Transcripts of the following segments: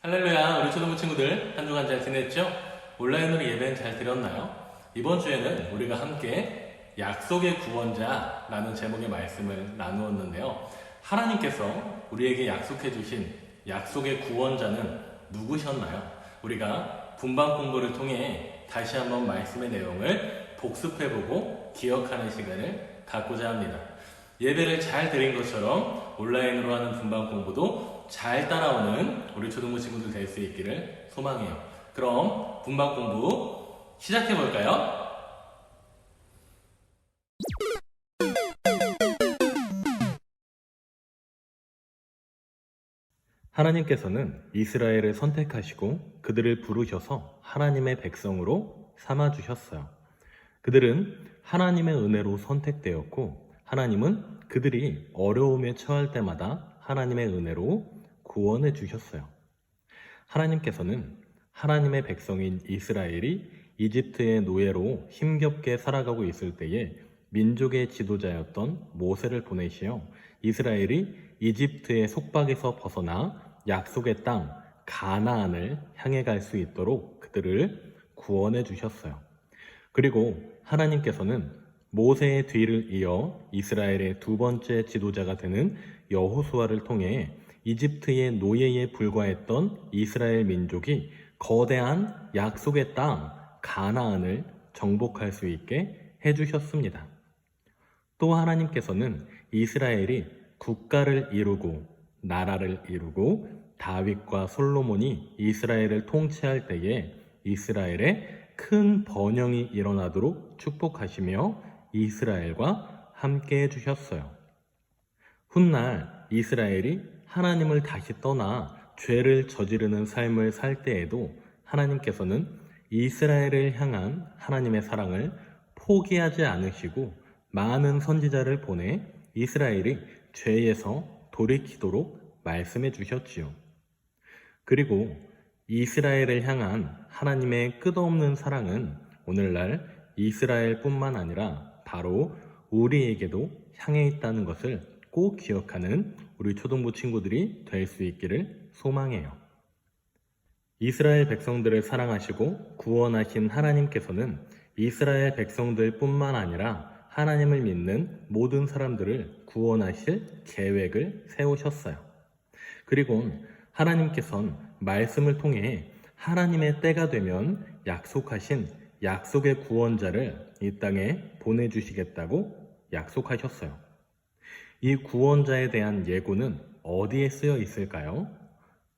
할렐루야, 우리 초등부 친구들 한 주간 잘 지냈죠? 온라인으로 예배는 잘 드렸나요? 이번 주에는 우리가 함께 약속의 구원자라는 제목의 말씀을 나누었는데요. 하나님께서 우리에게 약속해 주신 약속의 구원자는 누구셨나요? 우리가 분방 공부를 통해 다시 한번 말씀의 내용을 복습해보고 기억하는 시간을 갖고자 합니다. 예배를 잘 드린 것처럼 온라인으로 하는 분방 공부도 잘 따라오는 우리 초등부 친구들 될 수 있기를 소망해요. 그럼 분방 공부 시작해 볼까요? 하나님께서는 이스라엘을 선택하시고 그들을 부르셔서 하나님의 백성으로 삼아주셨어요. 그들은 하나님의 은혜로 선택되었고 하나님은 그들이 어려움에 처할 때마다 하나님의 은혜로 구원해 주셨어요. 하나님께서는 하나님의 백성인 이스라엘이 이집트의 노예로 힘겹게 살아가고 있을 때에 민족의 지도자였던 모세를 보내시어 이스라엘이 이집트의 속박에서 벗어나 약속의 땅 가나안을 향해 갈 수 있도록 그들을 구원해 주셨어요. 그리고 하나님께서는 모세의 뒤를 이어 이스라엘의 두 번째 지도자가 되는 여호수아를 통해 이집트의 노예에 불과했던 이스라엘 민족이 거대한 약속의 땅 가나안을 정복할 수 있게 해주셨습니다. 또 하나님께서는 이스라엘이 국가를 이루고 나라를 이루고 다윗과 솔로몬이 이스라엘을 통치할 때에 이스라엘에 큰 번영이 일어나도록 축복하시며 이스라엘과 함께 해주셨어요. 훗날 이스라엘이 하나님을 다시 떠나 죄를 저지르는 삶을 살 때에도 하나님께서는 이스라엘을 향한 하나님의 사랑을 포기하지 않으시고 많은 선지자를 보내 이스라엘이 죄에서 돌이키도록 말씀해 주셨지요. 그리고 이스라엘을 향한 하나님의 끝없는 사랑은 오늘날 이스라엘뿐만 아니라 바로 우리에게도 향해 있다는 것을 꼭 기억하는 우리 초등부 친구들이 될 수 있기를 소망해요. 이스라엘 백성들을 사랑하시고 구원하신 하나님께서는 이스라엘 백성들뿐만 아니라 하나님을 믿는 모든 사람들을 구원하실 계획을 세우셨어요. 그리고 하나님께서는 말씀을 통해 하나님의 때가 되면 약속하신 약속의 구원자를 이 땅에 보내주시겠다고 약속하셨어요. 이 구원자에 대한 예고는 어디에 쓰여 있을까요?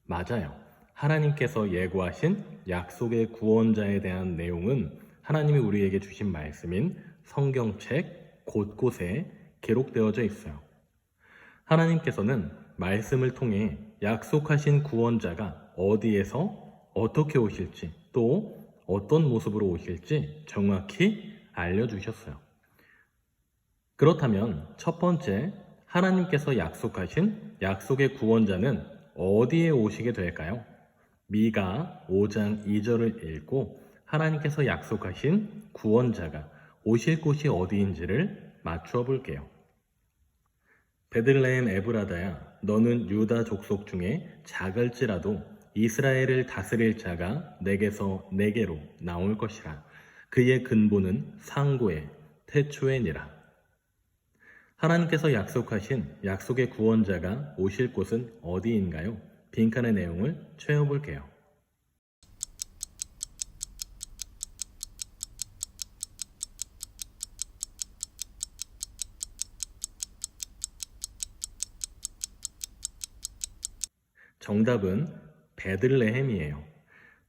맞아요. 하나님께서 예고하신 약속의 구원자에 대한 내용은 하나님이 우리에게 주신 말씀인 성경책 곳곳에 기록되어져 있어요. 하나님께서는 말씀을 통해 약속하신 구원자가 어디에서 어떻게 오실지 또 어떤 모습으로 오실지 정확히 알려주셨어요. 그렇다면 첫 번째, 하나님께서 약속하신 약속의 구원자는 어디에 오시게 될까요? 미가 5장 2절을 읽고 하나님께서 약속하신 구원자가 오실 곳이 어디인지를 맞추어 볼게요. 베들레헴 에브라다야, 너는 유다 족속 중에 작을지라도 이스라엘을 다스릴 자가 내게서 내게로 나올 것이라. 그의 근본은 상고의 태초에니라. 하나님께서 약속하신 약속의 구원자가 오실 곳은 어디인가요? 빈칸의 내용을 채워볼게요. 정답은 베들레헴이에요.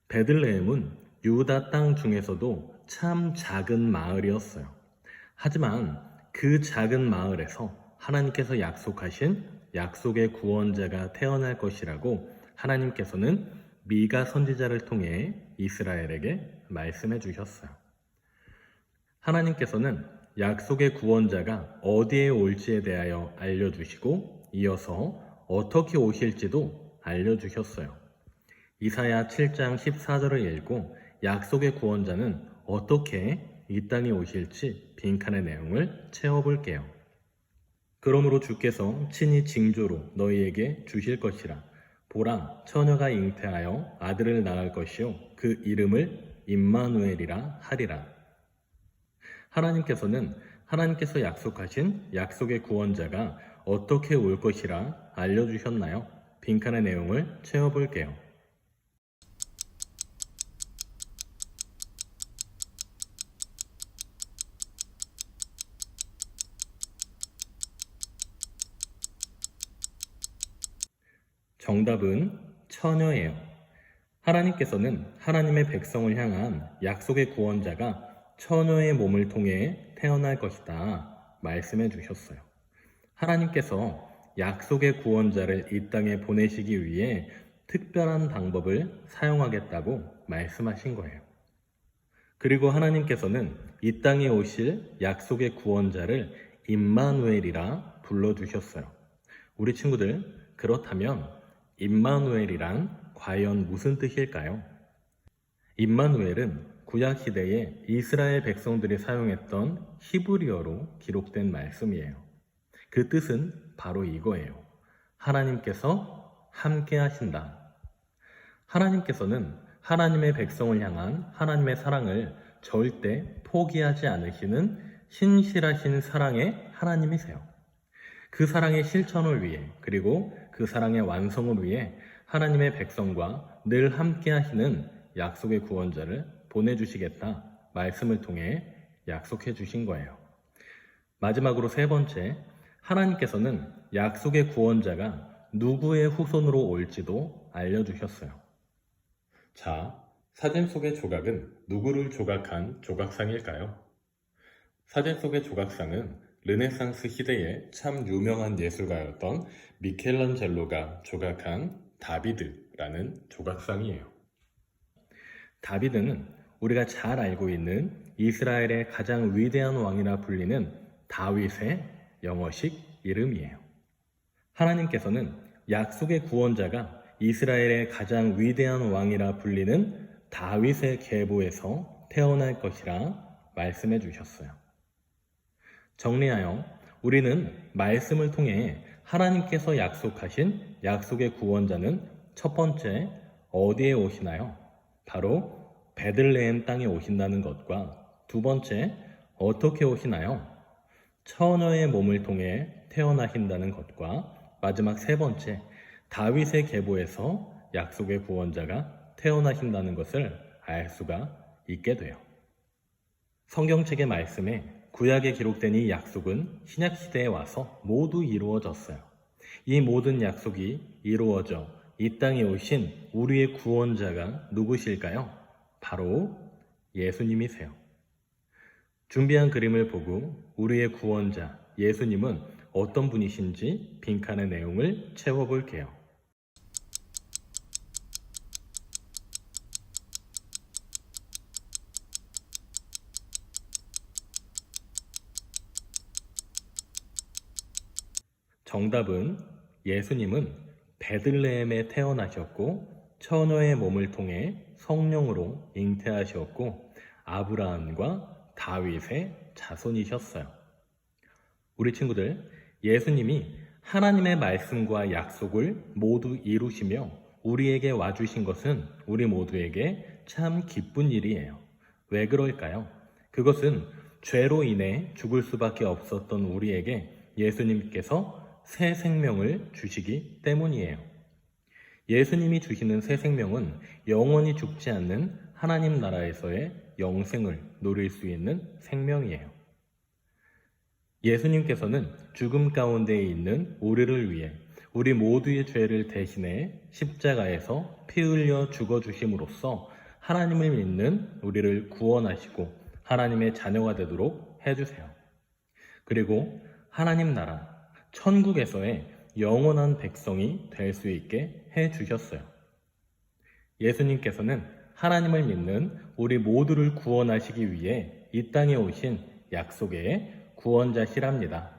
베들레헴은 유다 땅 중에서도 참 작은 마을이었어요. 하지만 그 작은 마을에서 하나님께서 약속하신 약속의 구원자가 태어날 것이라고 하나님께서는 미가 선지자를 통해 이스라엘에게 말씀해 주셨어요. 하나님께서는 약속의 구원자가 어디에 올지에 대하여 알려주시고 이어서 어떻게 오실지도 알려주셨어요. 이사야 7장 14절을 읽고 약속의 구원자는 어떻게 이 땅에 오실지 빈칸의 내용을 채워볼게요. 그러므로 주께서 친히 징조로 너희에게 주실 것이라. 보라, 처녀가 잉태하여 아들을 낳을 것이요 그 이름을 임마누엘이라 하리라. 하나님께서 약속하신 약속의 구원자가 어떻게 올 것이라 알려주셨나요? 빈칸의 내용을 채워볼게요. 정답은 처녀예요. 하나님께서는 하나님의 백성을 향한 약속의 구원자가 처녀의 몸을 통해 태어날 것이다 말씀해 주셨어요. 하나님께서 약속의 구원자를 이 땅에 보내시기 위해 특별한 방법을 사용하겠다고 말씀하신 거예요. 그리고 하나님께서는 이 땅에 오실 약속의 구원자를 임마누엘이라 불러주셨어요. 우리 친구들, 그렇다면 임마누엘이란 과연 무슨 뜻일까요? 임마누엘은 구약 시대에 이스라엘 백성들이 사용했던 히브리어로 기록된 말씀이에요. 그 뜻은 바로 이거예요. 하나님께서 함께 하신다. 하나님께서는 하나님의 백성을 향한 하나님의 사랑을 절대 포기하지 않으시는 신실하신 사랑의 하나님이세요. 그 사랑의 실천을 위해, 그리고 그 사랑의 완성을 위해 하나님의 백성과 늘 함께 하시는 약속의 구원자를 보내주시겠다 말씀을 통해 약속해 주신 거예요. 마지막으로 세 번째, 하나님께서는 약속의 구원자가 누구의 후손으로 올지도 알려주셨어요. 자, 사진 속의 조각은 누구를 조각한 조각상일까요? 사진 속의 조각상은 르네상스 시대에 참 유명한 예술가였던 미켈란젤로가 조각한 다비드라는 조각상이에요. 다비드는 우리가 잘 알고 있는 이스라엘의 가장 위대한 왕이라 불리는 다윗의 영어식 이름이에요. 하나님께서는 약속의 구원자가 이스라엘의 가장 위대한 왕이라 불리는 다윗의 계보에서 태어날 것이라 말씀해 주셨어요. 정리하여 우리는 말씀을 통해 하나님께서 약속하신 약속의 구원자는 첫 번째, 어디에 오시나요? 바로 베들레헴 땅에 오신다는 것과 두 번째, 어떻게 오시나요? 처녀의 몸을 통해 태어나신다는 것과 마지막 세 번째, 다윗의 계보에서 약속의 구원자가 태어나신다는 것을 알 수가 있게 돼요. 성경책의 말씀에 구약에 기록된 이 약속은 신약시대에 와서 모두 이루어졌어요. 이 모든 약속이 이루어져 이 땅에 오신 우리의 구원자가 누구실까요? 바로 예수님이세요. 준비한 그림을 보고 우리의 구원자 예수님은 어떤 분이신지 빈칸의 내용을 채워볼게요. 정답은 예수님은 베들레헴에 태어나셨고 처녀의 몸을 통해 성령으로 잉태하셨고 아브라함과 다윗의 자손이셨어요. 우리 친구들, 예수님이 하나님의 말씀과 약속을 모두 이루시며 우리에게 와주신 것은 우리 모두에게 참 기쁜 일이에요. 왜 그럴까요? 그것은 죄로 인해 죽을 수밖에 없었던 우리에게 예수님께서 새 생명을 주시기 때문이에요. 예수님이 주시는 새 생명은 영원히 죽지 않는 하나님 나라에서의 영생을 누릴 수 있는 생명이에요. 예수님께서는 죽음 가운데 있는 우리를 위해 우리 모두의 죄를 대신해 십자가에서 피 흘려 죽어주심으로써 하나님을 믿는 우리를 구원하시고 하나님의 자녀가 되도록 해주세요. 그리고 하나님 나라, 천국에서의 영원한 백성이 될 수 있게 해주셨어요. 예수님께서는 하나님을 믿는 우리 모두를 구원하시기 위해 이 땅에 오신 약속의 구원자시랍니다.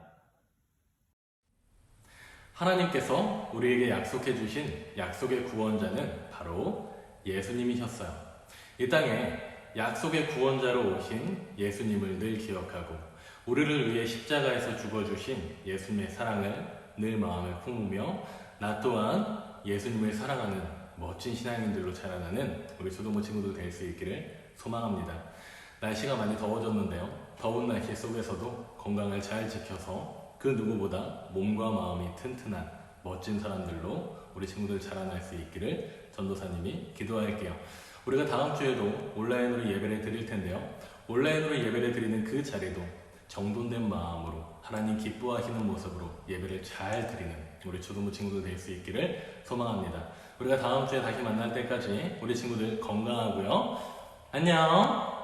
하나님께서 우리에게 약속해 주신 약속의 구원자는 바로 예수님이셨어요. 이 땅에 약속의 구원자로 오신 예수님을 늘 기억하고 우리를 위해 십자가에서 죽어주신 예수님의 사랑을 늘 마음에 품으며 나 또한 예수님을 사랑하는 멋진 신앙인들로 자라나는 우리 초등부 친구들 될 수 있기를 소망합니다. 날씨가 많이 더워졌는데요. 더운 날씨 속에서도 건강을 잘 지켜서 그 누구보다 몸과 마음이 튼튼한 멋진 사람들로 우리 친구들 자라날 수 있기를 전도사님이 기도할게요. 우리가 다음 주에도 온라인으로 예배를 드릴 텐데요. 온라인으로 예배를 드리는 그 자리도 정돈된 마음으로 하나님 기뻐하시는 모습으로 예배를 잘 드리는 우리 초등부 친구들 될 수 있기를 소망합니다. 우리가 다음 주에 다시 만날 때까지 우리 친구들 건강하고요. 안녕!